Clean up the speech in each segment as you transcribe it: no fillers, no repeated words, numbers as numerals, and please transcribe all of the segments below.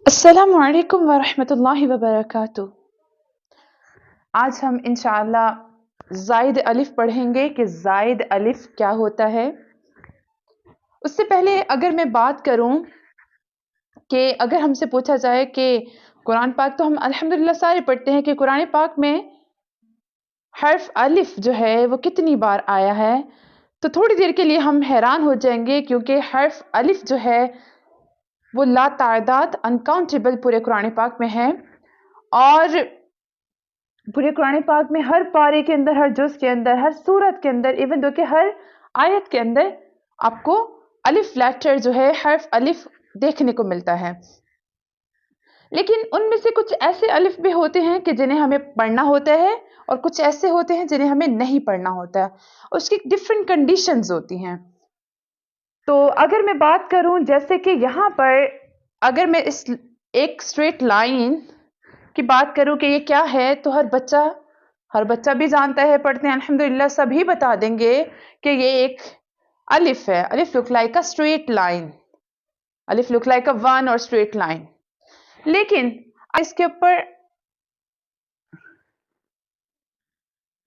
अस्सलामु अलैकुम वरहमतुल्लाहि वबरकातुह। आज हम इंशाअल्लाह ज़ाइद अलिफ पढ़ेंगे कि ज़ाइद अलिफ क्या होता है। उससे पहले अगर मैं बात करूं कि अगर हमसे पूछा जाए कि कुरान पाक तो हम अल्हम्दुलिल्लाह सारे पढ़ते हैं कि कुरान पाक में हर्फ अलिफ जो है वो कितनी बार आया है, तो थोड़ी देर के लिए हम हैरान हो जाएंगे क्योंकि हर्फ अलिफ जो है वो लातादाद अनकाउंटेबल पूरे कुरान पाक में है। और पूरे कुरान पाक में हर पारे के अंदर, हर जुज के अंदर, हर सूरत के अंदर, इवन दो कि हर आयत के अंदर आपको अलिफ लेटर जो है हर्फ अलिफ देखने को मिलता है। लेकिन उनमें से कुछ ऐसे अलिफ भी होते हैं कि जिन्हें हमें पढ़ना होता है और कुछ ऐसे होते हैं जिन्हें हमें नहीं पढ़ना होता है। उसकी डिफरेंट कंडीशंस होती हैं। तो अगर मैं बात करूं जैसे कि यहाँ पर अगर मैं इस एक स्ट्रेट लाइन की बात करूं कि ये क्या है, तो हर बच्चा भी जानता है, पढ़ते हैं अल्हम्दुलिल्लाह, सभी बता देंगे कि ये एक अलिफ है। अलिफ look like a straight line, अलिफ लुक लाइक अ वन और स्ट्रेट लाइन। लेकिन इसके ऊपर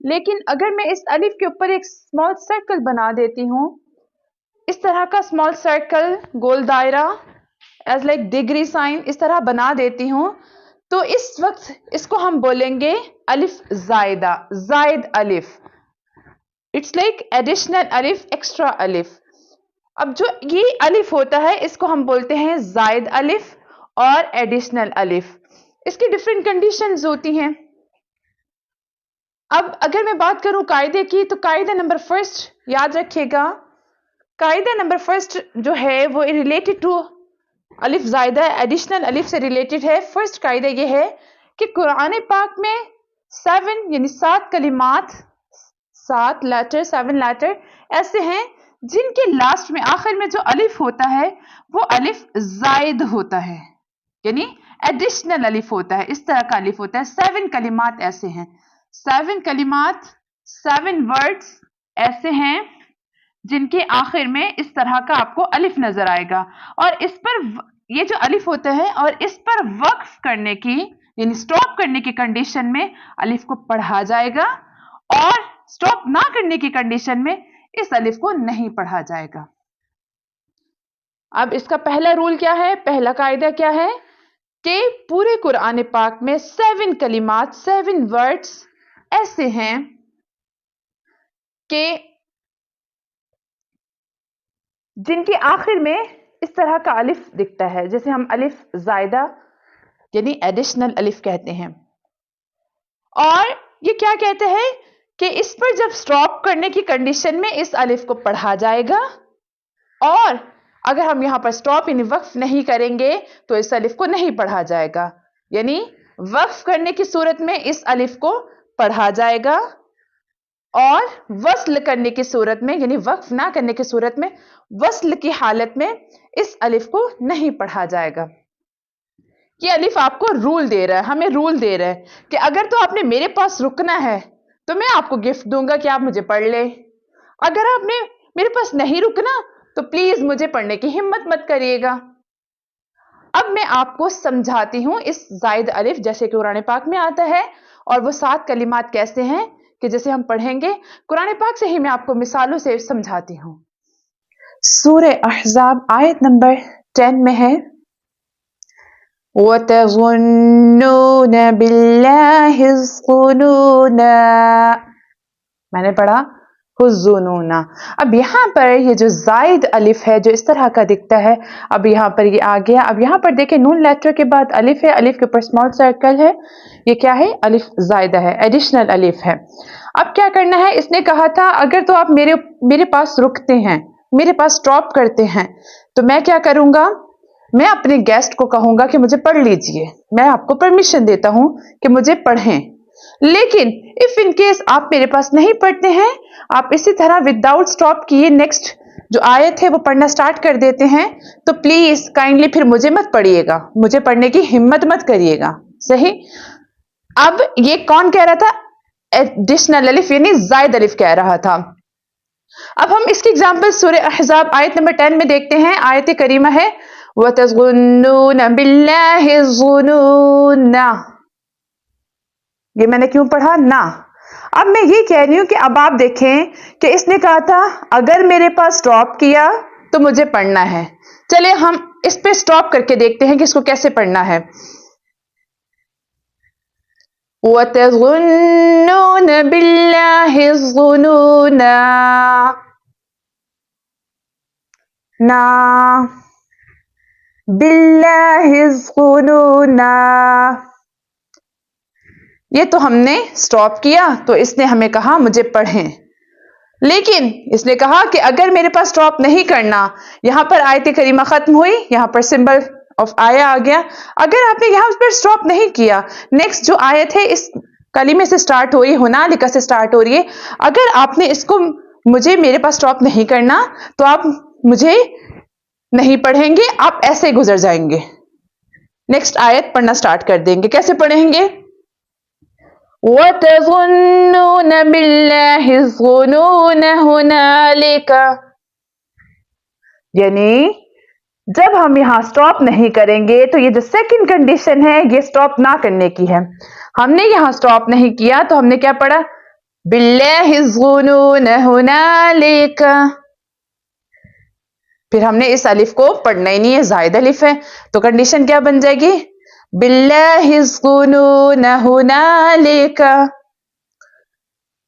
लेकिन अगर मैं इस अलिफ के ऊपर एक स्मॉल सर्कल बना देती हूं, इस तरह का स्मॉल सर्कल, गोल दायरा, एज लाइक डिग्री साइन, इस तरह बना देती हूं, तो इस वक्त इसको हम बोलेंगे अलिफ जायदा, जायद अलिफ। इट्स लाइक एडिशनल अलिफ, एक्स्ट्रा अलिफ। अब जो ये अलिफ होता है इसको हम बोलते हैं जायद अलिफ और एडिशनल अलिफ। इसकी डिफरेंट कंडीशंस होती हैं। अब अगर मैं बात करूं कायदे की, तो कायदा नंबर फर्स्ट याद रखिएगा। कायदा नंबर फर्स्ट जो है वो रिलेटेड टू अलिफ जायदा एडिशनल अलिफ से रिलेटेड है। फर्स्ट कायदा ये है कि कुरान पाक में 7 यानी 7 कलिमात, 7 लेटर, 7 लेटर ऐसे हैं जिनके लास्ट में, आखिर में जो अलिफ होता है वो अलिफ जायद होता है, यानी एडिशनल अलिफ होता है। इस तरह का अलिफ होता है। 7 कलिमात ऐसे हैं, 7 कलिमात, 7 वर्ड्स ऐसे हैं जिनके आखिर में इस तरह का आपको अलिफ नजर आएगा। और इस पर ये जो अलिफ होता है, और इस पर वक्फ करने की यानी स्टॉप करने की कंडीशन में अलिफ को पढ़ा जाएगा, और स्टॉप ना करने की कंडीशन में इस अलिफ को नहीं पढ़ा जाएगा। अब इसका पहला रूल क्या है, पहला कायदा क्या है कि पूरे कुरान पाक में 7 कलिमात, 7 वर्ड्स ऐसे हैं कि जिनके आखिर में इस तरह का अलिफ दिखता है, जैसे हम अलिफ जायदा यानी एडिशनल अलिफ कहते हैं। और ये क्या कहते हैं कि इस पर जब स्टॉप करने की कंडीशन में इस अलिफ को पढ़ा जाएगा, और अगर हम यहां पर स्टॉप यानी वक्फ नहीं करेंगे तो इस अलिफ को नहीं पढ़ा जाएगा। यानी वक्फ करने की सूरत में इस अलिफ को पढ़ा जाएगा, और वस्ल करने की सूरत में यानी वक्फ ना करने की सूरत में, वस्ल की हालत में इस अलिफ को नहीं पढ़ा जाएगा। ये अलिफ आपको रूल दे रहा है, हमें रूल दे रहा है कि अगर तो आपने मेरे पास रुकना है तो मैं आपको गिफ्ट दूंगा कि आप मुझे पढ़ ले। अगर आपने मेरे पास नहीं रुकना तो प्लीज मुझे पढ़ने की हिम्मत मत करिएगा। अब मैं आपको समझाती हूं इस जायद अलिफ, जैसे कि कुरान पाक में आता है, और वो 7 कलिमात कैसे हैं कि जैसे हम पढ़ेंगे। कुरान पाक से ही मैं आपको मिसालों से समझाती हूं। सूरह अहज़ाब आयत नंबर 10 में है, वतज़ुन्नून बिल्लाहि ज़ुनूना। मैंने पढ़ा हुज़्ज़ुनूना। अब यहाँ पर ये जो जायद अलिफ है जो इस तरह का दिखता है, अब यहाँ पर ये आ गया। अब यहाँ पर देखें, नून लेटर के बाद अलिफ है, अलिफ के ऊपर स्मॉल सर्कल है। ये क्या है, अलिफ जायदा है, एडिशनल अलिफ है। अब क्या करना है, इसने कहा था अगर तो आप मेरे पास रुकते हैं, मेरे पास स्टॉप करते हैं, तो मैं क्या करूंगा, मैं अपने गेस्ट को कहूंगा कि मुझे पढ़ लीजिए, मैं आपको परमिशन देता हूं कि मुझे पढ़ें। लेकिन इफ इन केस आप मेरे पास नहीं पढ़ते हैं, आप इसी तरह विदाउट स्टॉप किए नेक्स्ट जो आयत है वो पढ़ना स्टार्ट कर देते हैं, तो प्लीज काइंडली फिर मुझे मत पढ़िएगा, मुझे पढ़ने की हिम्मत मत करिएगा। सही। अब ये कौन कह रहा था, एडिशनल अलिफ यानी जायद अलिफ कह रहा था। अब हम इसकी एग्जांपल सूरह अहज़ाब आयत नंबर 10 में देखते हैं। आयत करीमा है, वतज़ुन्नून बिल्लाहि ज़ुनूना। ये मैंने क्यों पढ़ा ना। अब मैं ये कह रही हूं कि अब आप देखें कि इसने कहा था अगर मेरे पास स्टॉप किया तो मुझे पढ़ना है। चलिए हम इस पे स्टॉप करके देखते हैं कि इसको कैसे पढ़ना है। वतज़ुन्नून बिल्लाहि ज़ुनूना, ना बिल्लाहि ज़ुनूना। ये तो हमने स्टॉप किया तो इसने हमें कहा मुझे पढ़ें, लेकिन इसने कहा कि अगर मेरे पास स्टॉप नहीं करना, यहां पर आयत करीमा खत्म हुई, यहां पर सिंबल ऑफ आया आ गया। अगर आपने यहां पर स्टॉप नहीं किया, नेक्स्ट जो आयत है इस कलीमे से स्टार्ट हो रही है, हुनालिका से स्टार्ट हो रही है, अगर आपने इसको मुझे मेरे पास स्टॉप नहीं करना तो आप मुझे नहीं पढ़ेंगे, आप ऐसे गुजर जाएंगे। नेक्स्ट आयत पढ़ना स्टार्ट कर देंगे। कैसे पढ़ेंगे? वतज़ुन्नून बिल्लाहि ज़ुनून हुनालिका, यानी जब हम यहां स्टॉप नहीं करेंगे तो ये जो सेकंड कंडीशन है ये स्टॉप ना करने की है। हमने यहां स्टॉप नहीं किया तो हमने क्या पढ़ा? बिल्लाहि ज़ुनून हुनालिका। फिर हमने इस अलिफ को पढ़ना ही नहीं है, ज़ायद अलिफ है, तो कंडीशन क्या बन जाएगी? बिल्लाहि ज़ुनून हुनालिका।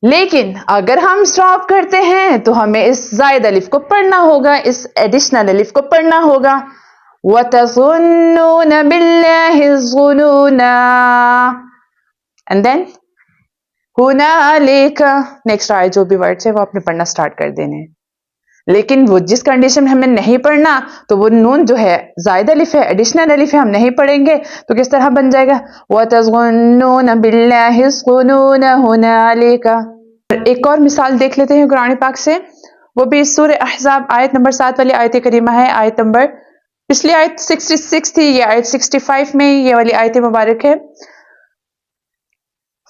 लेकिन अगर हम स्टॉप करते हैं तो हमें इस ज़ायद अलिफ को पढ़ना होगा, इस एडिशनल अलिफ को पढ़ना होगा। वतज़ुन्नून बिल्लाहि ज़ुनूना, एंड देन हुनालिका। नेक्स्ट आए जो भी वर्ड्स है वो आपने पढ़ना स्टार्ट कर देने हैं। लेकिन वो जिस कंडीशन में हमें नहीं पढ़ना, तो वो नून जो है ज़ायद अलिफ है, एडिशनल अलिफ है, हम नहीं पढ़ेंगे तो किस तरह बन जाएगा? वतज़ुन्नून बिल्लाहि ज़ुनून हुनालिका। एक और मिसाल देख लेते हैं कुरान पाक से, वो भी सूरह अहज़ाब आयत नंबर 7 वाली आयत करीमा है। आयत नंबर, पिछली आयत 66 थी, ये आयत 65 में ये वाली आयत मुबारक है।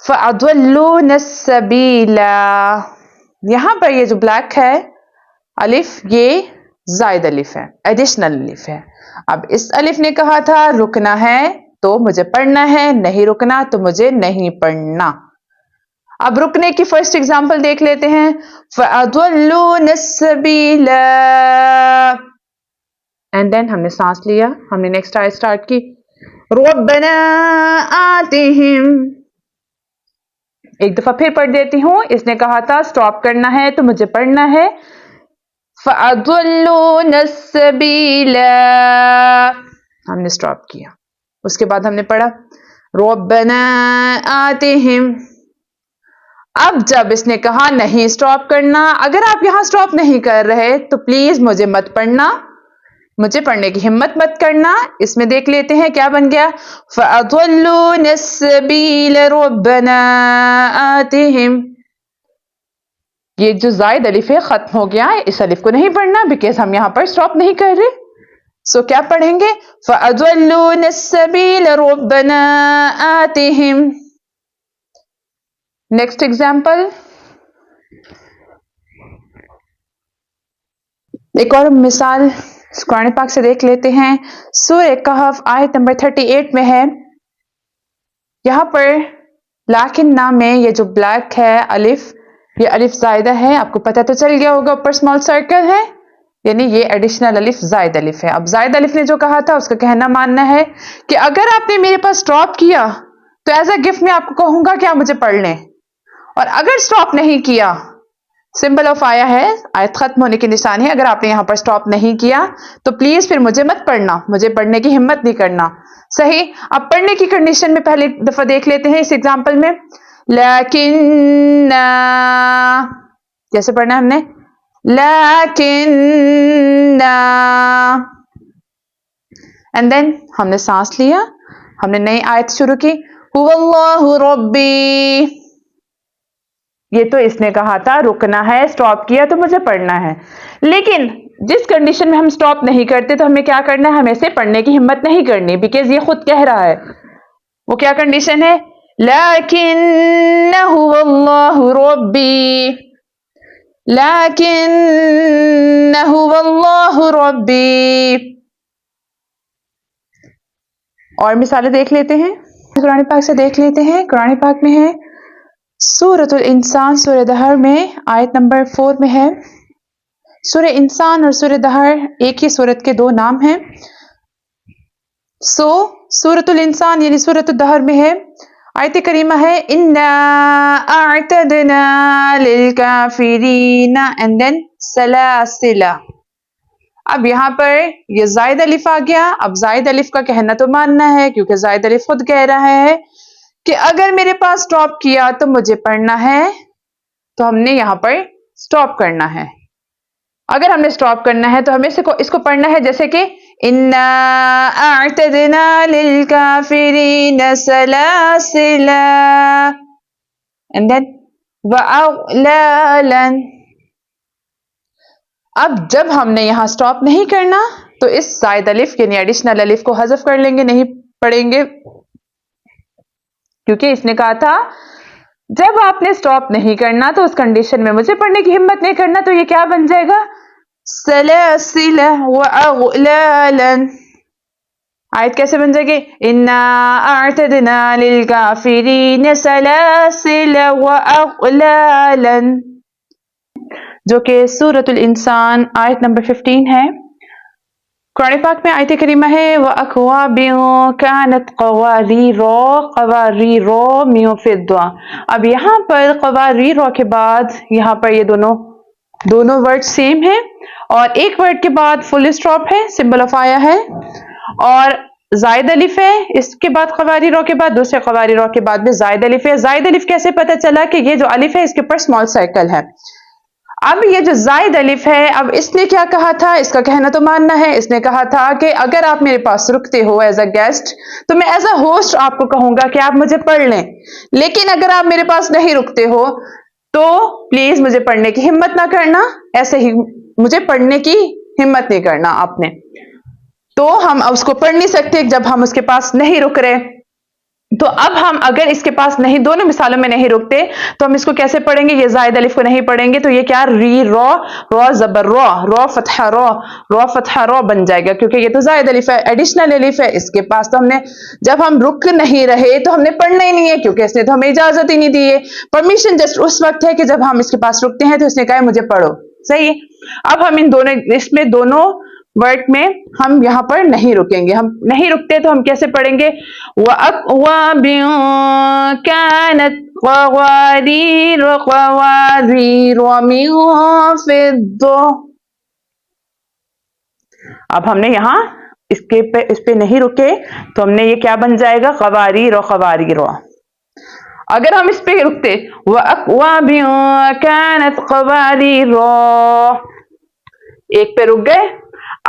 फ़अज़ल्लून सबीला, यहां पर ये जो ब्लैक है अलिफ, ये ज़ायद अलिफ है, एडिशनल अलिफ है। अब इस अलिफ ने कहा था रुकना है तो मुझे पढ़ना है, नहीं रुकना तो मुझे नहीं पढ़ना। अब रुकने की फर्स्ट एग्जांपल देख लेते हैं। फ़अज़ल्लून सबीला, एंड देन हमने सांस लिया, हमने नेक्स्ट आयत स्टार्ट की। रब्बना आतिहिम, एक दफा फिर पढ़ देती हूं, इसने कहा था स्टॉप करना है तो मुझे पढ़ना है। फ़अज़ल्लून सबीला, हमने स्टॉप किया, उसके बाद हमने पढ़ा रब्बना आतिहिम। अब जब इसने कहा नहीं स्टॉप करना, अगर आप यहां स्टॉप नहीं कर रहे तो प्लीज मुझे मत पढ़ना, मुझे पढ़ने की हिम्मत मत करना। इसमें देख लेते हैं क्या बन गया। फ़अज़ल्लून सबील रब्बना आतिहिम, ये जो ज़ायद अलिफ है खत्म हो गया है, इस अलिफ को नहीं पढ़ना बिकॉज हम यहां पर स्टॉप नहीं कर रहे। सो क्या पढ़ेंगे? फ़अज़ल्लून सबील रब्बना आतिहिम। नेक्स्ट एग्जाम्पल, एक और मिसाल कुरान पाक से देख लेते हैं। सूरह कहफ आयत नंबर 38 में है। यहां पर लाकिन नाम में ये जो ब्लैक है अलिफ, ये अलिफ ज़ायदा है, आपको पता तो चल गया होगा, ऊपर स्मॉल सर्कल है, यानी ये एडिशनल अलिफ ज़ायद अलिफ है। अब ज़ायद अलिफ ने जो कहा था उसका कहना मानना है कि अगर आपने मेरे पास स्टॉप किया तो एज अ गिफ्ट मैं आपको कहूंगा कि आप मुझे पढ़ लें, और अगर स्टॉप नहीं किया, सिंबल ऑफ आया है, आयत खत्म होने की निशानी है, अगर आपने यहां पर स्टॉप नहीं किया तो प्लीज फिर मुझे मत पढ़ना, मुझे पढ़ने की हिम्मत नहीं करना। सही। अब पढ़ने की कंडीशन में पहले दफा देख लेते हैं इस एग्जांपल में। लेकिन कैसे पढ़ना है हमने? लेकिन, एंड देन हमने सांस लिया, हमने नई आयत शुरू की। हुवल्लाहु रब्बी, ये तो इसने कहा था रुकना है, स्टॉप किया तो मुझे पढ़ना है, लेकिन जिस कंडीशन में हम स्टॉप नहीं करते तो हमें क्या करना है? हमें इसे पढ़ने की हिम्मत नहीं करनी, बिकॉज ये खुद कह रहा है। वो क्या कंडीशन है? लाकिन्नहु वल्लाहु रब्बी, लाकिन्नहु वल्लाहु रब्बी। اور مثالیں دیکھ لیتے ہیں، قرآن پاک سے دیکھ لیتے ہیں۔ قرآن پاک میں ہے سورۃ الانسان، سورہ دہر میں آیت نمبر 4 میں ہے۔ سورہ انسان اور سورہ دہر ایک ہی سورت کے دو نام ہیں۔ سورۃ الانسان یعنی سورۃ الدہر میں ہے، آیت کریمہ ہے اِنَّا أَعْتَدْنَا لِلْكَافِرِينَ and then سَلَاسِلَ۔ اب یہاں پر یہ زائد الف آ گیا۔ اب زائد الف کا کہنا تو ماننا ہے، کیونکہ زائد الف خود کہہ رہا ہے کہ اگر میرے پاس سٹاپ کیا تو مجھے پڑھنا ہے، تو ہم نے یہاں پر سٹاپ کرنا ہے۔ اگر ہم نے سٹاپ کرنا ہے تو ہمیں اس کو پڑھنا ہے جیسے کہ اِنَّا أَعْتَدْنَا لِلْكَافِرِينَ سَلَاسِلَ and then وَأَغْلَالًا۔ اب جب ہم نے یہاں سٹاپ نہیں کرنا تو اس زائد الف یعنی ایڈیشنل الف کو حذف کر لیں گے، نہیں پڑھیں گے، کیونکہ اس نے کہا تھا جب آپ نے سٹاپ نہیں کرنا تو اس کنڈیشن میں مجھے پڑھنے کی ہمت نہیں کرنا، تو یہ کیا بن جائے گا؟ سلاسل واغلالا۔ آیت کیسے بن جائے گی؟ انا اعتدنا للکافرین سلاسل واغلالا، جو کہ سورۃ الانسان آیت نمبر 15 ہے۔ قرآن پاک میں آیت کریمہ ہے وَأَكْوَابٍ كَانَتْ قَوَارِيرَ قَوَارِيرَ مِن فِضَّةٍ۔ اب یہاں پر قواریر کے بعد یہاں پر یہ دونوں ورڈ سیم ہیں، اور ایک ورڈ کے بعد فل اسٹاپ ہے، سمبل آف آیا ہے، اور زائد الف ہے اس کے بعد قواریر کے بعد، دوسرے قواریر کے بعد بھی زائد الف ہے۔ زائد الف کیسے پتہ چلا کہ یہ جو الف ہے اس کے اوپر اسمال سرکل ہے؟ اب یہ جو زائد الف ہے، اب اس نے کیا کہا تھا؟ اس کا کہنا تو ماننا ہے۔ اس نے کہا تھا کہ اگر آپ میرے پاس رکتے ہو ایز اے گیسٹ تو میں ایز اے ہوسٹ آپ کو کہوں گا کہ آپ مجھے پڑھ لیں، لیکن اگر آپ میرے پاس نہیں رکتے ہو تو پلیز مجھے پڑھنے کی ہمت نہ کرنا، ایسے ہی مجھے پڑھنے کی ہمت نہیں کرنا آپ نے۔ تو ہم اس کو پڑھ نہیں سکتے جب ہم اس کے پاس نہیں رک رہے۔ تو اب ہم اگر اس کے پاس نہیں، دونوں مثالوں میں نہیں رکتے تو ہم اس کو کیسے پڑھیں گے؟ یہ زائد الف کو نہیں پڑھیں گے، تو یہ کیا ری رو، رو زبر رو، رو فتح رو، رو فتح رو بن جائے گا، کیونکہ یہ تو زائد الف ہے، ایڈیشنل الف ہے اس کے پاس۔ تو ہم نے جب ہم رک نہیں رہے تو ہم نے پڑھنا ہی نہیں ہے، کیونکہ اس نے تو ہمیں اجازت ہی نہیں دی ہے۔ پرمیشن جسٹ اس وقت ہے کہ جب ہم اس کے پاس رکتے ہیں تو اس نے کہا ہے مجھے پڑھو، صحیح ہے۔ اب ہم اس میں دونوں ورڈ میں ہم یہاں پر نہیں رکیں گے، ہم نہیں رکتے تو ہم کیسے پڑھیں گے؟ وَأَكْوَابٍ كَانَتْ قَوَارِيرَ قَوَارِيرَ مِن فِضَّةٍ۔ اب ہم نے یہاں اس پہ نہیں رکے تو ہم نے یہ کیا بن جائے گا؟ قواریر قواریر۔ اگر ہم اس پہ رکتے وَأَكْوَابٍ كَانَتْ قَوَارِيرَ، ایک پہ رک گئے،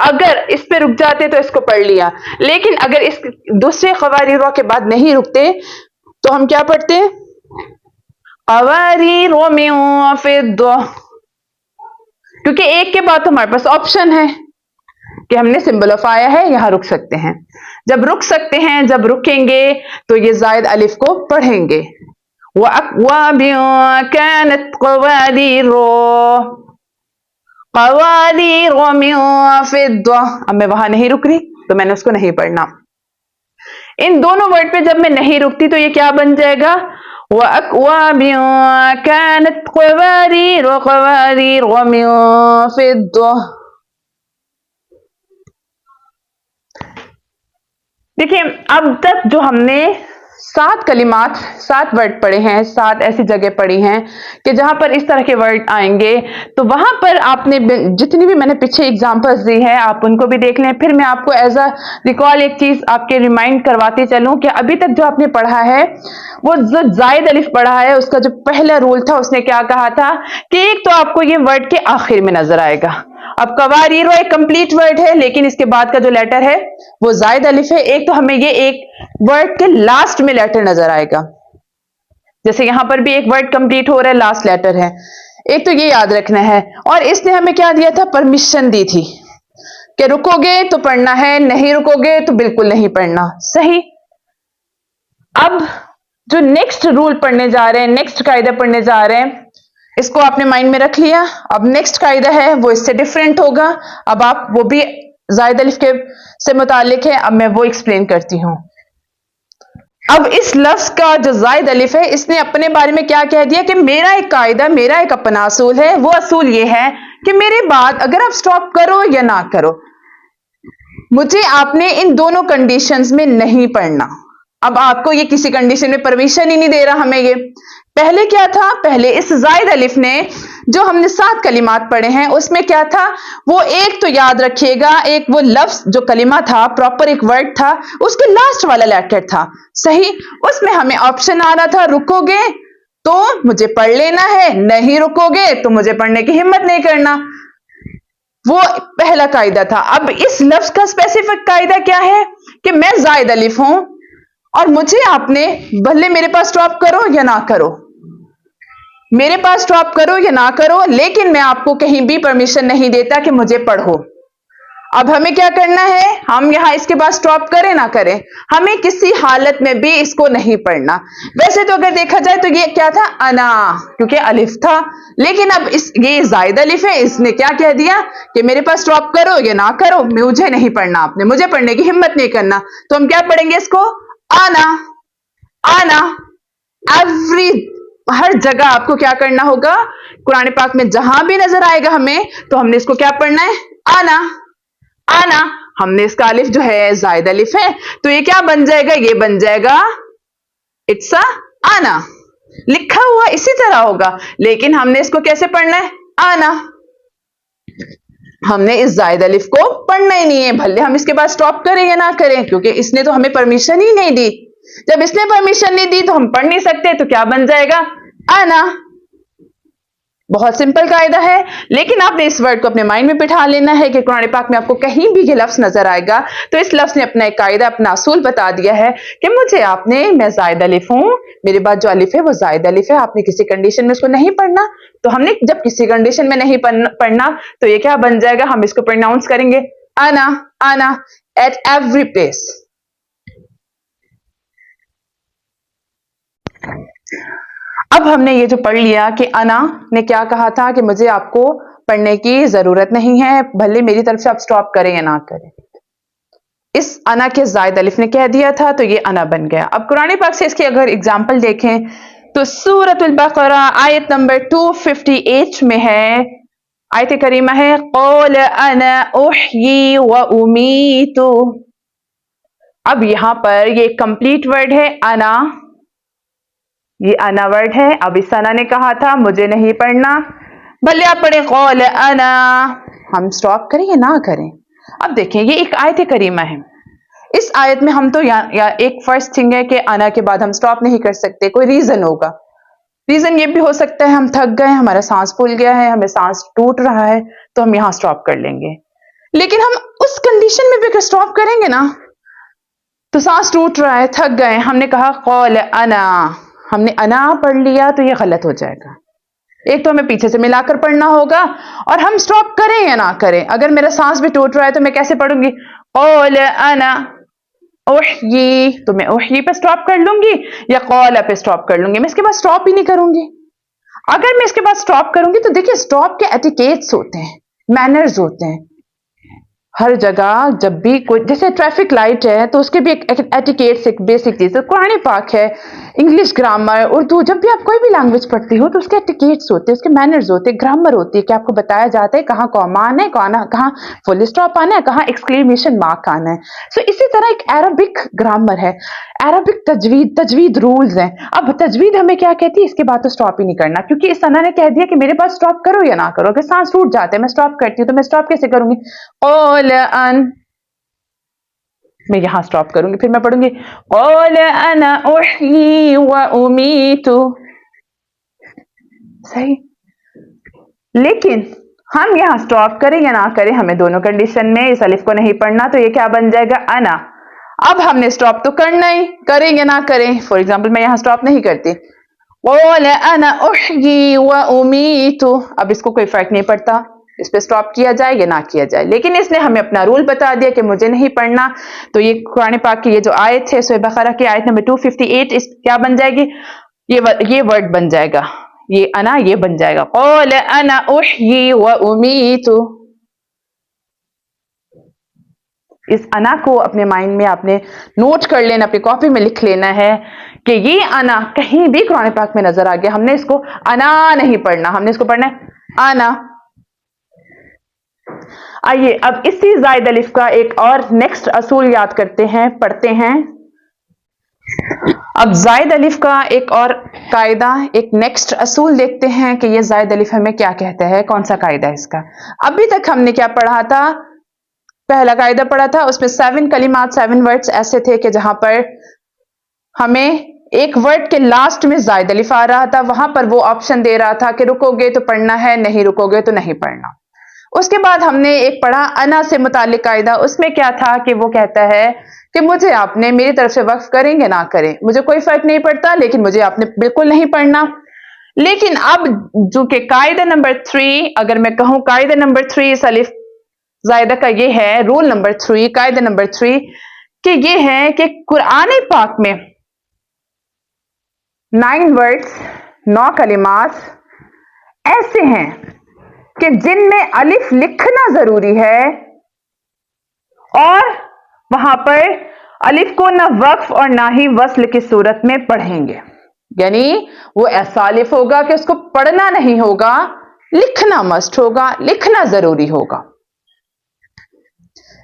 اگر اس پہ رک جاتے تو اس کو پڑھ لیا، لیکن اگر اس دوسرے قواریر کے بعد نہیں رکتے تو ہم کیا پڑھتے؟ قواریر من فضة، کیونکہ ایک کے بعد ہمارے پاس آپشن ہے کہ ہم نے سمبل آف آیا ہے، یہاں رک سکتے ہیں۔ جب رک سکتے ہیں، جب رکیں گے تو یہ زائد الف کو پڑھیں گے۔ وَأَكْوَابٍ كَانَتْ قَوَارِيرَ قَوَارِيرَ مِن فِضَّةٍ۔ اب میں وہاں نہیں رک رہی تو میں نے اس کو نہیں پڑھنا۔ ان دونوں ورڈ پہ جب میں نہیں رکتی تو یہ کیا بن جائے گا؟ وَأَكْوَابٍ كَانَتْ قَوَارِيرَ قَوَارِيرَ مِن فِضَّةٍ۔ دیکھیں اب تک جو ہم نے 7 کلمات، 7 ورڈ پڑھے ہیں، 7 ایسی جگہ پڑھی ہیں کہ جہاں پر اس طرح کے ورڈ آئیں گے، تو وہاں پر آپ نے جتنی بھی میں نے پیچھے اگزامپلس دی ہے آپ ان کو بھی دیکھ لیں۔ پھر میں آپ کو ایز اے ریکال ایک چیز آپ کے ریمائنڈ کرواتی چلوں کہ ابھی تک جو آپ نے پڑھا ہے وہ جو زائد الف پڑھا ہے، اس کا جو پہلا رول تھا اس نے کیا کہا تھا کہ ایک تو آپ کو یہ ورڈ کے آخر میں نظر آئے گا۔ اب قواریر ایک کمپلیٹ ورڈ ہے، لیکن اس کے بعد کا جو لیٹر ہے وہ زائد الف ہے۔ ایک تو ہمیں یہ ایک ورڈ کے لاسٹ میں لیٹر نظر آئے گا، جیسے یہاں پر بھی ایک ورڈ کمپلیٹ ہو رہا ہے، لاسٹ لیٹر ہے۔ ایک تو یہ یاد رکھنا ہے، اور اس نے ہمیں کیا دیا تھا؟ پرمیشن دی تھی کہ رکو گے تو پڑھنا ہے، نہیں رکو گے تو بالکل نہیں پڑھنا، صحیح۔ اب جو نیکسٹ رول پڑھنے جا رہے ہیں، نیکسٹ قاعدہ پڑھنے جا رہے ہیں، اس کو آپ نے مائنڈ میں رکھ لیا۔ اب نیکسٹ قاعدہ ہے وہ اس سے ڈیفرنٹ ہوگا، اب آپ وہ بھی زائد الف کے سے متعلق ہے، اب میں وہ ایکسپلین کرتی ہوں۔ اب اس لفظ کا جو زائد الف ہے اس نے اپنے بارے میں کیا کہہ دیا کہ میرا ایک قاعدہ، میرا ایک اپنا اصول ہے، وہ اصول یہ ہے کہ میرے بعد اگر آپ سٹاپ کرو یا نہ کرو، مجھے آپ نے ان دونوں کنڈیشنز میں نہیں پڑھنا۔ اب آپ کو یہ کسی کنڈیشن میں پرمیشن ہی نہیں دے رہا ہمیں۔ یہ پہلے کیا تھا؟ پہلے اس زائد الف نے جو ہم نے 7 کلمات پڑھے ہیں اس میں کیا تھا؟ وہ ایک تو یاد رکھیے گا، ایک وہ لفظ جو کلمہ تھا، پراپر ایک ورڈ تھا، اس کے لاسٹ والا لیٹر تھا، صحیح؟ اس میں ہمیں آپشن آ رہا تھا، رکو گے تو مجھے پڑھ لینا ہے، نہیں رکو گے تو مجھے پڑھنے کی ہمت نہیں کرنا۔ وہ پہلا قاعدہ تھا۔ اب اس لفظ کا اسپیسیفک قاعدہ کیا ہے کہ میں زائد الف ہوں اور مجھے آپ نے بھلے میرے پاس سٹاپ کرو یا نہ کرو، میرے پاس سٹاپ کرو یا نہ کرو، لیکن میں آپ کو کہیں بھی پرمیشن نہیں دیتا کہ مجھے پڑھو۔ اب ہمیں کیا کرنا ہے؟ ہم یہاں اس کے بعد سٹاپ کریں نہ کریں، ہمیں کسی حالت میں بھی اس کو نہیں پڑھنا۔ ویسے تو اگر دیکھا جائے تو یہ کیا تھا؟ انا، کیونکہ الف تھا، لیکن اب یہ زائد الف ہے، اس نے کیا کہہ دیا کہ میرے پاس سٹاپ کرو یا نہ کرو، مجھے نہیں پڑھنا، آپ نے مجھے پڑھنے کی ہمت نہیں کرنا، تو ہم کیا پڑھیں گے اس کو؟ آنا، آنا۔ ایوری، ہر جگہ آپ کو کیا کرنا ہوگا؟ قرآن پاک میں جہاں بھی نظر آئے گا ہمیں تو ہم نے اس کو کیا پڑھنا ہے؟ آنا، آنا۔ ہم نے اس کا الف جو ہے زائد الف ہے تو یہ کیا بن جائے گا؟ یہ بن جائے گا اٹس آنا، لکھا ہوا اسی طرح ہوگا لیکن ہم نے اس کو کیسے پڑھنا ہے؟ آنا۔ ہم نے اس زائد الف کو پڑھنا ہی نہیں ہے، بھلے ہم اس کے بعد سٹاپ کریں یا نہ کریں، کیونکہ اس نے تو ہمیں پرمیشن ہی نہیں دی۔ جب اس نے پرمیشن نہیں دی تو ہم پڑھ نہیں سکتے، تو کیا بن جائے گا؟ آنا۔ بہت سمپل قاعدہ ہے، لیکن آپ نے اس ورڈ کو اپنے مائنڈ میں بٹھا لینا ہے کہ قرآن پاک میں آپ کو کہیں بھی یہ لفظ نظر آئے گا تو اس لفظ نے اپنا ایک قاعدہ، اپنا اصول بتا دیا ہے کہ مجھے آپ نے، میں زائد الف ہوں، میرے بعد جو الف ہے وہ زائد الف ہے، آپ نے کسی کنڈیشن میں اس کو نہیں پڑھنا۔ تو ہم نے جب کسی کنڈیشن میں نہیں پڑھنا تو یہ کیا بن جائے گا؟ ہم اس کو پروناؤنس کریں گے آنا، آنا، ایٹ ایوری پلیس۔ اب ہم نے یہ جو پڑھ لیا کہ انا نے کیا کہا تھا کہ مجھے آپ کو پڑھنے کی ضرورت نہیں ہے، بھلے میری طرف سے آپ سٹاپ کریں یا نہ کریں، اس انا کے زائد الف نے کہہ دیا تھا تو یہ انا بن گیا۔ اب قرآن پاک سے اس کی اگر اگزامپل دیکھیں تو سورۃ البقرہ آیت نمبر 258 میں ہے، آیت کریمہ ہے قول انا احیی و امیت۔ اب یہاں پر یہ کمپلیٹ ورڈ ہے انا، یہ انا ورڈ ہے۔ اب اس انا نے کہا تھا مجھے نہیں پڑھنا، بھلے آپ پڑھیں قول انا، ہم سٹاپ کریں یا نہ کریں۔ اب دیکھیں یہ ایک آیت کریمہ ہے، اس آیت میں ہم تو یا ایک فرسٹ تھنگ ہے کہ انا کے بعد ہم سٹاپ نہیں کر سکتے، کوئی ریزن ہوگا۔ ریزن یہ بھی ہو سکتا ہے ہم تھک گئے، ہمارا سانس پھول گیا ہے، ہمیں سانس ٹوٹ رہا ہے تو ہم یہاں سٹاپ کر لیں گے، لیکن ہم اس کنڈیشن میں بھی اگر سٹاپ کریں گے نا تو سانس ٹوٹ رہا ہے، تھک گئے، ہم نے کہا قول انا، ہم نے انا پڑھ لیا تو یہ غلط ہو جائے گا۔ ایک تو ہمیں پیچھے سے ملا کر پڑھنا ہوگا اور ہم سٹاپ کریں یا نہ کریں، اگر میرا سانس بھی ٹوٹ رہا ہے تو میں کیسے پڑھوں گی؟ قول انا احیی، تو میں احیی پہ سٹاپ کر لوں گی یا قول پہ سٹاپ کر لوں گی، میں اس کے بعد سٹاپ ہی نہیں کروں گی۔ اگر میں اس کے بعد سٹاپ کروں گی تو دیکھیے سٹاپ کے ایٹیکیٹس ہوتے ہیں، مینرز ہوتے ہیں، ہر جگہ جب بھی کوئی، جیسے ٹریفک لائٹ ہے تو اس کے بھی ایک ایٹیکیٹس، ایک بیسک چیز ہے، قرآن پاک ہے، انگلش گرامر، اردو، جب بھی آپ کوئی بھی لینگویج پڑھتی ہو تو اس کے ایٹیکیٹس ہوتے ہیں، اس کے مینرز ہوتے ہیں، گرامر ہوتی ہے کہ آپ کو بتایا جاتا ہے کہاں کاما آنا ہے، کہاں فل اسٹاپ آنا ہے، کہاں ایکسکلیمیشن مارک آنا ہے۔ سو اسی طرح ایک عربک گرامر ہے، عربک تجوید رولز ہیں۔ اب تجوید ہمیں کیا کہتی ہے؟ اس کے بعد تو سٹاپ ہی نہیں کرنا، کیونکہ اس انا نے کہہ دیا کہ میرے پاس سٹاپ کرو یا نہ کرو، اگر سانس ٹوٹ جاتے ہیں میں سٹاپ کرتی ہوں تو میں سٹاپ کیسے کروں گی؟ قول ان، میں یہاں سٹاپ کروں گی، پھر میں پڑھوں گی قول انا احیی و امیت، صحیح؟ لیکن ہم یہاں سٹاپ کریں یا نہ کریں، ہمیں دونوں کنڈیشن میں اس الف کو نہیں پڑھنا، تو یہ کیا بن جائے گا؟ انا۔ اب ہم نے سٹاپ تو کرنا ہی، کریں یا نہ کریں، فار ایگزامپل میں یہاں سٹاپ نہیں کرتی، قول انا احیی و امیت، اب اس کو کوئی فرق نہیں پڑتا اس پہ سٹاپ کیا جائے یا نہ کیا جائے، لیکن اس نے ہمیں اپنا رول بتا دیا کہ مجھے نہیں پڑھنا، تو یہ قرآن پاک کی یہ جو آیت ہے سورہ بقرہ کی آیت نمبر 258، اس کیا بن جائے گی؟ یہ ورڈ بن جائے گا، یہ انا یہ بن جائے گا قول انا احیی و امیت۔ इस अना को अपने माइंड में आपने नोट कर लेना, अपनी कॉपी में लिख लेना है कि ये अना कहीं भी कुरान पाक में नजर आ गया, हमने इसको अना नहीं पढ़ना, हमने इसको पढ़ना है अना। आइए अब इसी जायद अलिफ का एक और नेक्स्ट असूल याद करते हैं, पढ़ते हैं। अब जायद अलिफ का एक और कायदा, एक नेक्स्ट असूल देखते हैं कि ये जायद अलिफ हमें क्या कहता है, कौन सा कायदा है इसका। अभी तक हमने क्या पढ़ा था, पहला कायदा पढ़ा था, उसमें 7 कलिमात 7 वर्ड्स ऐसे थे कि जहां पर हमें एक वर्ड के लास्ट में जायद अलिफ आ रहा था, वहां पर वो ऑप्शन दे रहा था कि रुकोगे तो पढ़ना है, नहीं रुकोगे तो नहीं पढ़ना। उसके बाद हमने एक पढ़ा अना से मुतालिक कायदा, उसमें क्या था कि वो कहता है कि मुझे आपने मेरी तरफ से वक्फ करेंगे ना करें मुझे कोई फर्क नहीं पड़ता, लेकिन मुझे आपने बिल्कुल नहीं पढ़ना। लेकिन अब जो कि कायदा नंबर 3, अगर मैं कहूं कायदा नंबर 3 इस अलिफ जायदा का ये है, रूल नंबर 3, कायदा नंबर 3 कि ये है कि कुरान पाक में 9 वर्ड्स 9 कलिमात ऐसे हैं कि जिनमें अलिफ लिखना जरूरी है और वहां पर अलिफ को ना वक्फ और ना ही वस्ल की सूरत में पढ़ेंगे, यानी वो ऐसा अलिफ होगा कि उसको पढ़ना नहीं होगा, लिखना मस्ट होगा, लिखना जरूरी होगा।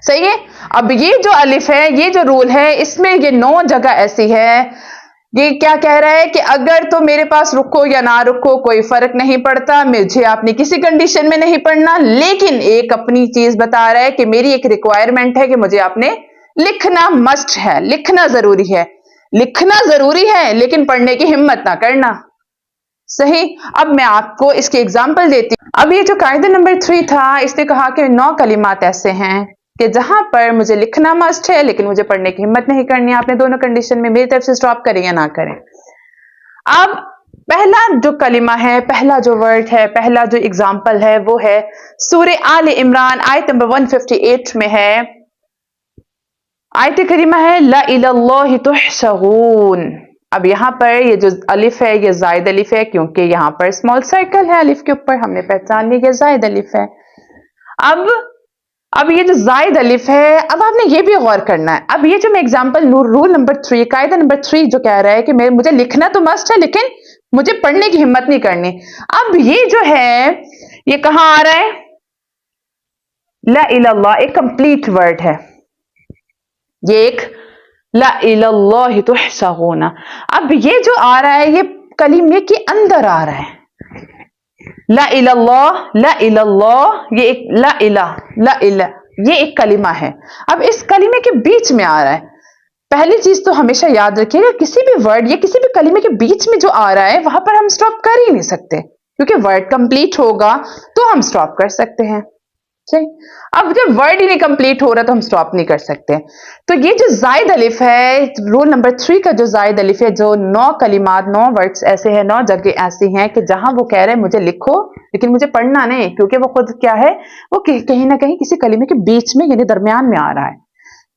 सही है। अब ये जो अलिफ है, ये जो रूल है, इसमें ये 9 जगह ऐसी है, ये क्या कह रहा है कि अगर तो मेरे पास रुको या ना रुको कोई फर्क नहीं पड़ता, मुझे आपने किसी कंडीशन में नहीं पढ़ना, लेकिन एक अपनी चीज बता रहा है कि मेरी एक रिक्वायरमेंट है कि मुझे आपने लिखना मस्ट है, लिखना जरूरी है, लिखना जरूरी है लेकिन पढ़ने की हिम्मत ना करना। सही। अब मैं आपको इसकी एग्जाम्पल देती हूं। अब ये जो कायदा नंबर 3 था, इसने कहा कि 9 कलिमात ऐसे हैं कि जहां पर मुझे लिखना मस्ट है लेकिन मुझे पढ़ने की हिम्मत नहीं करनी। आपने दोनों कंडीशन में मेरी तरफ से स्टॉप करें या ना करें। अब पहला जो कलिमा है, पहला जो वर्ड है, पहला जो एग्जाम्पल है वो है सूरे आले इमरान आयत नंबर 158 में है। आयत करीमा है ला इलल्लाहि तुहशरून। अब यहाँ पर ये जो अलिफ है ये जायद अलिफ है, क्योंकि यहाँ पर स्मॉल सर्कल है अलिफ के ऊपर, हमने पहचान लिया जायद अलिफ है। अब ये जो जायद अलिफ है, अब आपने ये भी गौर करना है। अब ये जो मैं एग्जांपल रूल नंबर 3, कायदा नंबर 3 जो कह रहा है कि मुझे लिखना तो मस्ट है लेकिन मुझे पढ़ने की हिम्मत नहीं करनी। अब ये जो है ये कहां आ रहा है, ला इलल्लाह, एक कंप्लीट वर्ड है, ये एक ला इलल्लाह तुहशरून। अब ये जो आ रहा है ये कलीमे के अंदर आ रहा है, ला इलल्लाह, ला इलल्लाह, ये एक ला इला, ये एक कलिमा है। अब इस कलिमे के बीच में आ रहा है। पहली चीज तो हमेशा याद रखिएगा, किसी भी वर्ड या किसी भी कलिमे के बीच में जो आ रहा है वहां पर हम स्टॉप कर ही नहीं सकते, क्योंकि वर्ड कंप्लीट होगा तो हम स्टॉप कर सकते हैं। सही। अब जब वर्ड ही नहीं कंप्लीट हो रहा तो हम स्टॉप नहीं कर सकते। तो ये जो जायद अलिफ है, रूल नंबर 3 का जो जायद अलिफ है, जो 9 कलिमात 9 वर्ड्स ऐसे हैं, 9 जगह ऐसी हैं कि जहां वो कह रहे हैं मुझे लिखो लेकिन मुझे पढ़ना नहीं, क्योंकि वो खुद क्या है, वो कहीं ना कहीं किसी कलिमे के बीच में यानी दरमियान में आ रहा है,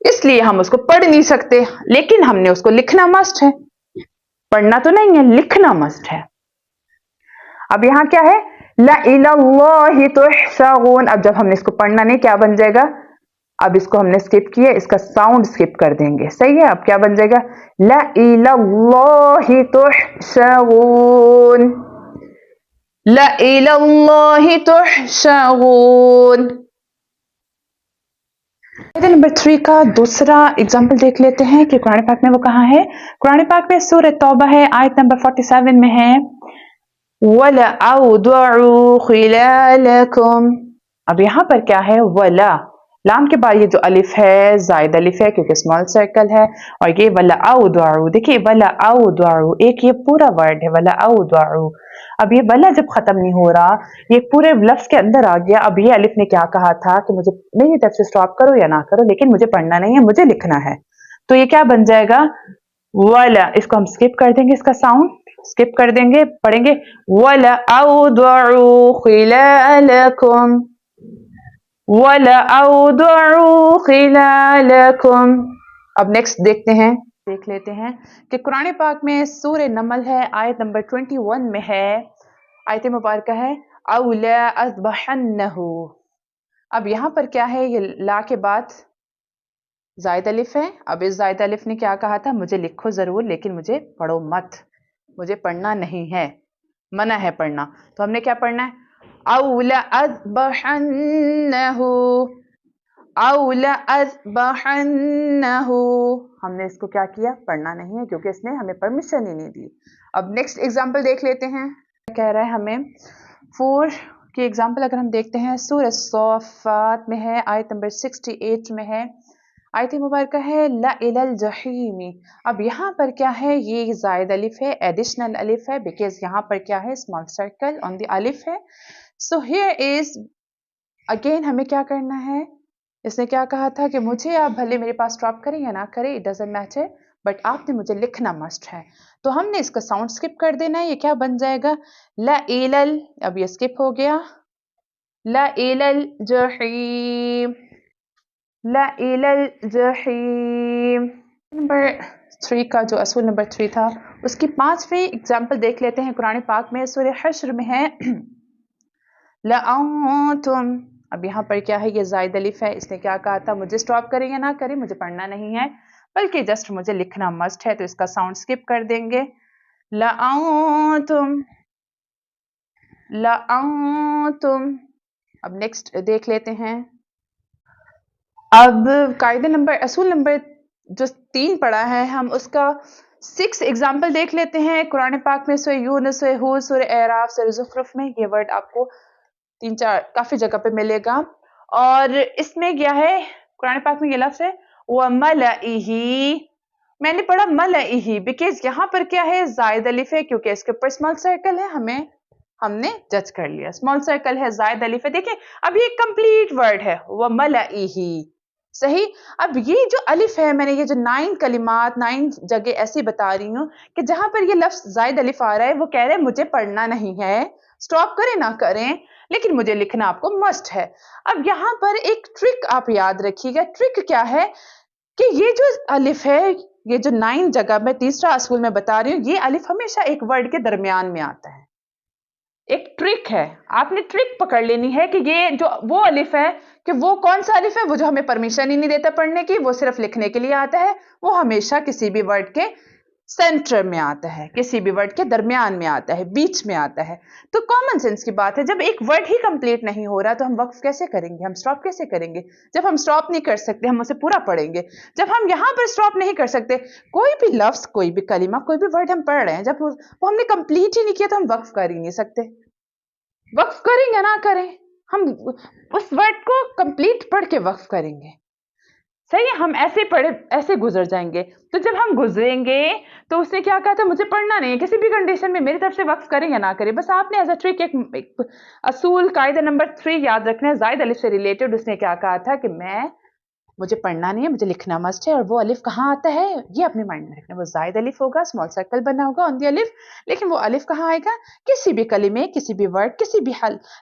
इसलिए हम उसको पढ़ नहीं सकते, लेकिन हमने उसको लिखना मस्ट है, पढ़ना तो नहीं है, लिखना मस्ट है। अब यहां क्या है, ला इलल्लाहि तुहशरून। अब जब हमने इसको पढ़ना नहीं, क्या बन जाएगा, अब इसको हमने स्किप किया, इसका साउंड स्किप कर देंगे। सही है। अब क्या बन जाएगा, ला इलल्लाहि तुहशरून, ला इलल्लाहि तुहशरून। नंबर 3 का दूसरा एग्जाम्पल देख लेते हैं कि कुरान पाक में वो कहाँ है। कुरान पाक में सूरह तौबा है, आयत नंबर 47 में है, वला औदउ खिलालकुम। अब यहां पर क्या है, वला, लाम के बाद ये जो अलिफ है जायद अलिफ है क्योंकि स्मॉल सर्कल है, और ये वला औदउ, देखिए वला औदउ एक ये पूरा वर्ड है, वला औदउ। अब ये वला जब खत्म नहीं हो रहा, ये पूरे लफ्ज के अंदर आ गया। अब ये अलिफ ने क्या कहा था कि मुझे मेरी तरफ से स्टॉप करो या ना करो, लेकिन मुझे पढ़ना नहीं है, मुझे लिखना है। तो ये क्या बन जाएगा, वला, इसको हम स्किप कर देंगे, इसका साउंड स्किप कर देंगे, पढ़ेंगे वला औदउ खिलालकुम, वला औदउ खिलालकुम। अब नेक्स्ट देखते हैं, देख लेते हैं कि कुरान पाक में सूरह नमल है, आयत नंबर 21 में है, आयत मुबारक है औला अज़बहन्नहु। अब यहां पर क्या है, ये ला के बाद जायद अलिफ है। अब इस जायद अलिफ ने क्या कहा था, मुझे लिखो जरूर लेकिन मुझे पढ़ो मत, मुझे पढ़ना नहीं है, मना है पढ़ना। तो हमने क्या पढ़ना है, औला अज़बहन्नहु, औला अज़बहन्नहु। हमने इसको क्या किया, पढ़ना नहीं है क्योंकि इसने हमें परमिशन ही नहीं दी। अब नेक्स्ट एग्जाम्पल देख लेते हैं, कह रहा है हमें 4 की एग्जाम्पल अगर हम देखते हैं, सूरह सौफात में है, आयत नंबर 68 में है, आयत मुबारक है ला इलल जहीमी। अब यहाँ पर क्या है, ये जायद अलिफ है, एडिशनल अलिफ है, बिकॉज यहाँ पर क्या है, स्मॉल सर्कल ऑन द अलिफ है। सो हियर इज अगेन हमें क्या करना है, इसने क्या कहा था कि मुझे आप भले मेरे पास ड्रॉप करें या ना करें, इट डजंट मैटर, बट आपने मुझे लिखना मस्ट है। तो हमने इसका साउंड स्किप कर देना है, ये क्या बन जाएगा, ला इलल, अब ये स्किप हो गया, ला इलल जहीम, ला इलल जहीम। नंबर 3 का जो असूल नंबर 3 था, उसकी 5वीं एग्जाम्पल देख लेते हैं, कुरान पाक में सूरह हश्र में है लअंतुम। अब यहाँ पर क्या है, ये जायद अलिफ है, इसने क्या कहा था, मुझे स्टॉप करें या ना करें, मुझे पढ़ना नहीं है बल्कि जस्ट मुझे लिखना मस्ट है, तो इसका साउंड स्किप कर देंगे, लअंतुम, लअंतुम। अब नेक्स्ट देख लेते हैं, अब कायदे नंबर, असूल नंबर जो 3 पढ़ा है, हम उसका 6 एग्जाम्पल देख लेते हैं। कुरान पाक में सूरह यूनुस, सूरह हूद, सूरह एराफ, सूरह ज़ुखरुफ में ये वर्ड आपको 3-4 काफी जगह पे मिलेगा। और इसमें क्या है, कुरान पाक में ये लफ्ज है वमलइही, मैंने पढ़ा मलइही बिकॉज यहाँ पर क्या है, जायद अलिफ है, क्योंकि इसके ऊपर स्मॉल सर्कल है, हमने जज कर लिया, स्मॉल सर्कल है, जायद अलिफ है। देखिए अब ये कंप्लीट वर्ड है वमलइही, सही। अब ये जो अलिफ है, मैंने ये जो 9 कलिमात 9 जगह ऐसी बता रही हूँ कि जहां पर ये लफ्ज जायद अलिफ आ रहा है, वो कह रहे हैं मुझे पढ़ना नहीं है, स्टॉप करें ना करें लेकिन मुझे लिखना आपको मस्ट है। अब यहाँ पर एक ट्रिक आप याद रखिएगा, ट्रिक क्या है कि ये जो अलिफ है, ये जो 9 जगह मैं तीसरा असूल में बता रही हूँ, ये अलिफ हमेशा एक वर्ड के दरमियान में आता है। एक ट्रिक है, आपने ट्रिक पकड़ लेनी है कि ये जो वो अलिफ है, कि वो कौन सा अलिफ है, वो जो हमें परमिशन ही नहीं देता पढ़ने की, वो सिर्फ लिखने के लिए आता है, वो हमेशा किसी भी वर्ड के सेंटर में आता है, किसी भी वर्ड के दरमियान में आता है, बीच में आता है। तो कॉमन सेंस की बात है, जब एक वर्ड ही कंप्लीट नहीं हो रहा तो हम वक्फ कैसे करेंगे, हम स्टॉप कैसे करेंगे। जब हम स्टॉप नहीं कर सकते हम उसे पूरा पढ़ेंगे, जब हम यहाँ पर स्टॉप नहीं कर सकते, कोई भी लफ्ज, कोई भी कलिमा, कोई भी वर्ड हम पढ़ रहे हैं, जब वो हमने कंप्लीट ही नहीं किया तो हम वक्फ कर ही नहीं सकते। वक्फ करें या ना करें, हम उस वर्ड को कंप्लीट पढ़ के वक्फ करेंगे, सही है। हम ऐसे पढ़े ऐसे गुजर जाएंगे, तो जब हम गुजरेंगे तो उसने क्या कहा था, मुझे पढ़ना नहीं है किसी भी कंडीशन में, मेरी तरफ से वक्फ करें या ना करें। बस आपने एज अ ट्रिक एक असूल कायदा नंबर 3 याद रखना है, जायद अलिफ से रिलेटेड। उसने क्या कहा था कि मुझे पढ़ना नहीं है, मुझे लिखना मस्ट है, और वो अलिफ कहाँ आता है ये अपने माइंड में रखना, वो जायद अलिफ होगा, स्मॉल सर्कल बना होगा ऑन द अलिफ, लेकिन वो अलिफ कहाँ आएगा, किसी भी कलिमे, किसी भी वर्ड, किसी भी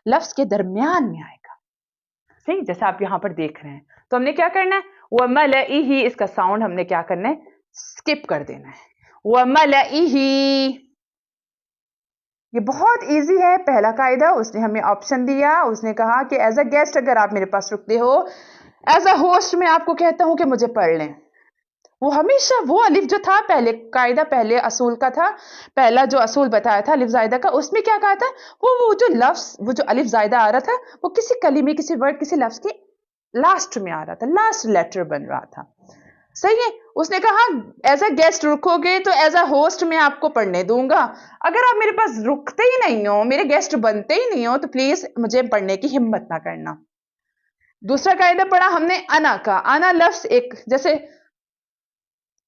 लफ्ज के दरमियान में आएगा, सही, जैसा आप यहाँ पर देख रहे हैं। तो हमने क्या करना है, वमलइही, इसका साउंड हमने क्या करना है, स्किप कर देना है, वमलइही। ये बहुत इजी है, पहला कायदा। उसने हमें ऑप्शन दिया, उसने कहा कि एज अ गेस्ट अगर आप मेरे पास रुकते हो, एज अ होस्ट मैं आपको कहता हूं कि मुझे पढ़ लें। वो हमेशा वो अलिफ जो था, पहले कायदा, पहले असूल का था, पहला जो असूल बताया था अलिफ जायदा का, उसमें क्या कहा था, वो जो लफ्ज, वो जो अलिफ जायदा आ रहा था, वो किसी कलीमे, किसी वर्ड, किसी लफ्ज के लास्ट में आ रहा था, लास्ट लेटर बन रहा था, सही है। उसने कहा एज अ गेस्ट रुकोगे तो एज अ होस्ट मैं आपको पढ़ने दूंगा, अगर आप मेरे पास रुकते ही नहीं हो, मेरे गेस्ट बनते ही नहीं हो, तो प्लीज मुझे पढ़ने की हिम्मत ना करना। दूसरा कायदा पढ़ा हमने अना का, अना लफ्ज एक, जैसे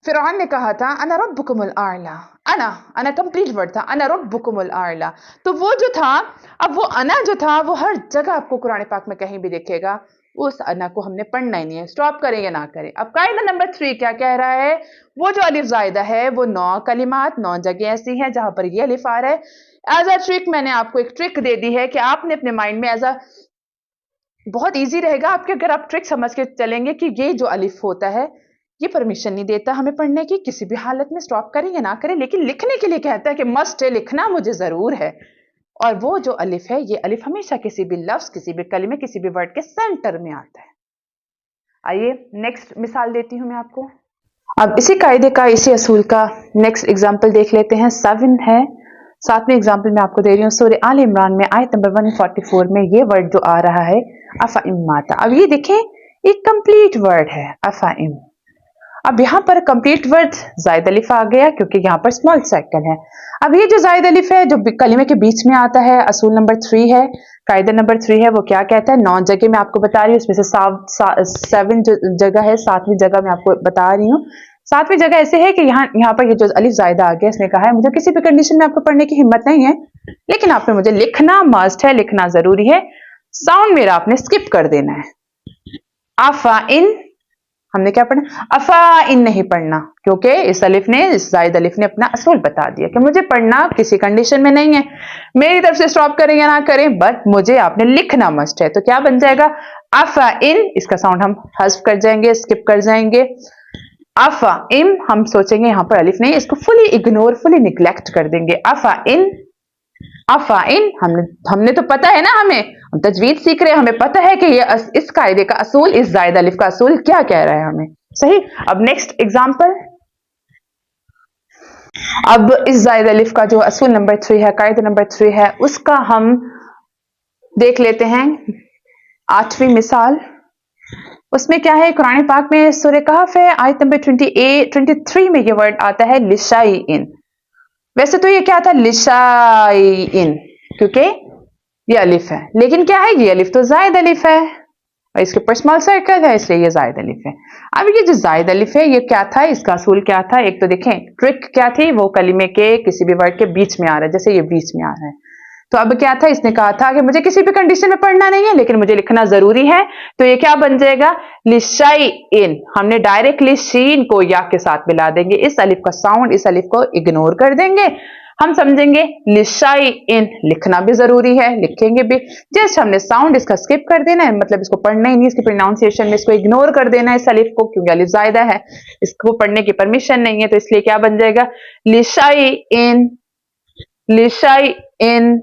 फिरौन ने कहा था अना रब्बुकुमुल आला, अना कंप्लीट वर्ड था, अना रब्बुकुमुल आला। तो वो जो था, अब वो अना जो था, वो हर जगह आपको कुरान पाक में कहीं भी दिखेगा, उस अना को हमने पढ़ना ही नहीं है, स्टॉप करें या ना करें। अब कायदा नंबर 3 क्या कह रहा है, वो जो अलिफ जायदा है, वो 9 कलिमात, 9 जगह ऐसी हैं जहां पर ये अलिफ आ रहा है। एज अ ट्रिक मैंने आपको एक ट्रिक दे दी है कि आपने अपने माइंड में एज अ, बहुत ईजी रहेगा आपके, अगर आप ट्रिक समझ के चलेंगे कि ये जो अलिफ होता है, ये परमिशन नहीं देता हमें पढ़ने की, किसी भी हालत में स्टॉप करें या ना करें, लेकिन लिखने के लिए कहता है कि मस्ट है, लिखना मुझे जरूर है। और वो जो अलिफ है, ये अलिफ हमेशा किसी भी लफ्ज, किसी भी कलिमे, किसी भी वर्ड के सेंटर में आता है। आइए नेक्स्ट मिसाल देती हूँ मैं आपको। अब इसी कायदे का, इसी असूल का नेक्स्ट एग्जाम्पल देख लेते हैं। 7 है, 7वें एग्जाम्पल मैं आपको दे रही हूँ सूरह आल इमरान में आयत नंबर 144 में। ये वर्ड जो आ रहा है अफ़ाइम माता, अब ये देखें एक कंप्लीट वर्ड है अफ़ाइम। अब यहाँ पर कंप्लीट वर्ड जायद अलिफ आ गया क्योंकि यहाँ पर स्मॉल सर्कल है। अब ये जो जायद अलिफ है जो कलिमे के बीच में आता है, असूल नंबर 3 है, कायदा नंबर 3 है, वो क्या कहता है? 9 जगह मैं आपको बता रही हूँ, उसमें से 7 जगह है, 7वीं जगह मैं आपको बता रही हूँ। 7वीं जगह ऐसे है कि यहाँ पर ये जो अलिफ जायदा आ गया, इसने कहा है मुझे किसी भी कंडीशन में आपको पढ़ने की हिम्मत नहीं है, लेकिन आपने मुझे लिखना मस्ट है, लिखना जरूरी है। साउंड मेरा आपने स्किप कर देना है। आफा इन, हमने क्या पढ़ना? अफा इन नहीं पढ़ना, क्योंकि इस अलिफ ने, इस जायद अलिफ ने अपना असूल बता दिया कि मुझे पढ़ना किसी कंडीशन में नहीं है, मेरी तरफ से स्टॉप करें या ना करें, बट मुझे आपने लिखना मस्ट है। तो क्या बन जाएगा? अफा इन, इसका साउंड हम हज़्फ कर जाएंगे, स्किप कर जाएंगे। अफा इम, हम सोचेंगे यहाँ पर अलिफ नहीं, इसको फुली इग्नोर, फुली निग्लेक्ट कर देंगे। अफा इन, अफा इन, हमने तो पता है ना, हम तजवीद सीख रहे हैं, हमें पता है कि ये इस कायदे का असूल, इस जायद अलिफ का असूल क्या कह रहा है हमें। सही। अब नेक्स्ट एग्जांपल, अब इस जायद अलिफ का जो असूल नंबर 3 है, कायदा नंबर 3 है, उसका हम देख लेते हैं 8वीं मिसाल। उसमें क्या है? कुरान पाक में सूरह कहफ है, आयत नंबर 23 में ये वर्ड आता है लिशाई इन। वैसे तो ये क्या था? लिशाई इन, क्योंकि ये अलिफ है, लेकिन क्या है? ये अलिफ तो जायद अलिफ है और इसके ऊपर स्मॉल सर्कल है, इसलिए ये जायद अलिफ है। अब ये जो जायद अलिफ है, ये क्या था? इसका असूल क्या था? एक तो देखें ट्रिक क्या थी, वो कलिमे के किसी भी वर्ड के बीच में आ रहा है, जैसे ये बीच में आ रहा है। तो अब क्या था? इसने कहा था कि मुझे किसी भी कंडीशन में पढ़ना नहीं है, लेकिन मुझे लिखना जरूरी है। तो ये क्या बन जाएगा? लिशाई इन। हमने डायरेक्टली शीन को या के साथ मिला देंगे, इस अलिफ का साउंड, इस अलिफ को इग्नोर कर देंगे, हम समझेंगे लिशाई इन, लिखना भी जरूरी है, लिखेंगे भी। जस्ट हमने साउंड इसका स्किप कर देना है, मतलब इसको पढ़ना ही नहीं, इसकी प्रोनाउंसिएशन में इसको इग्नोर कर देना है इस अलिफ को, क्योंकि अलिफ जायदा है, इसको पढ़ने की परमिशन नहीं है। तो इसलिए क्या बन जाएगा? लिशाई इन, लिशाई इन।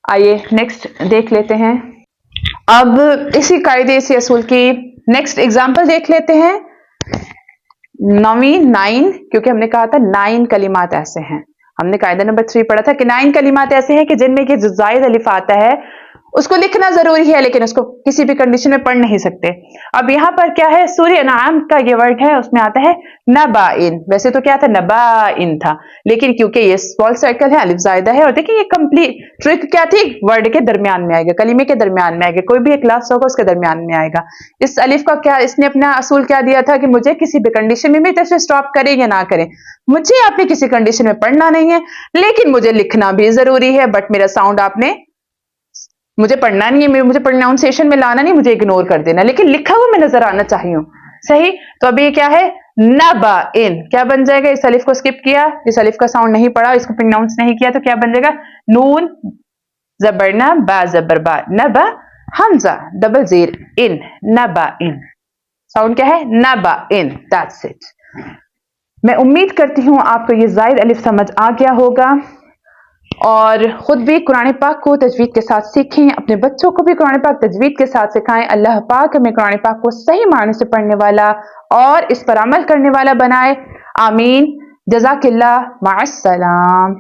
आइए नेक्स्ट देख लेते हैं। अब इसी कायदे, इसी असूल की नेक्स्ट एग्जाम्पल देख लेते हैं। 9, क्योंकि हमने कहा था 9 कलिमात ऐसे हैं, हमने कायदा नंबर 3 पढ़ा था कि 9 कलिमात ऐसे हैं कि जिनमें कि जो जायद अलिफ आता है उसको लिखना जरूरी है, लेकिन उसको किसी भी कंडीशन में पढ़ नहीं सकते। अब यहाँ पर क्या है? सूरह अनआम का ये वर्ड है, उसमें आता है नबाइन। वैसे तो क्या था? नबाइन था, लेकिन क्योंकि ये स्मॉल सर्कल है, अलिफ जायदा है, और देखिए ये कंप्लीट ट्रिक क्या थी? वर्ड के दरमियान में आएगा, कलीमे के दरमियान में आएगा, कोई भी एक लफ्ज होगा उसके दरमियान में आएगा। इस अलिफ का क्या, इसने अपना असूल क्या दिया था कि मुझे किसी भी कंडीशन में, मेरी तरफ से स्टॉप करें या ना करें, मुझे आपने किसी कंडीशन में पढ़ना नहीं है, लेकिन मुझे लिखना भी जरूरी है, बट मेरा साउंड आपने, मुझे पढ़ना नहीं है, मुझे प्रोनाउंसिएशन में लाना नहीं, मुझे इग्नोर कर देना, लेकिन लिखा हुआ मैं नजर आना चाहिए। सही। तो अभी ये क्या है? नबा इन। क्या बन जाएगा? इस अलिफ को स्किप किया, इस अलिफ का साउंड नहीं पड़ा, इसको प्रोनाउंस नहीं किया, तो क्या बन जाएगा? नून जबर ना, बा जबर बा, नबा, हमजा डबल जीर इन, नबा इन। साउंड क्या है? नबा इन। That's it. मैं उम्मीद करती हूं आपको ये जायद अलिफ समझ आ गया होगा, और खुद भी कुरान पाक को तजवीद के साथ सीखें, अपने बच्चों को भी कुरान पाक तजवीद के साथ सिखाएं। अल्लाह पाक हमें कुरान पाक को सही मायने से पढ़ने वाला और इस पर अमल करने वाला बनाए। आमीन। जज़ाकिल्लाह। माअस्सलाम।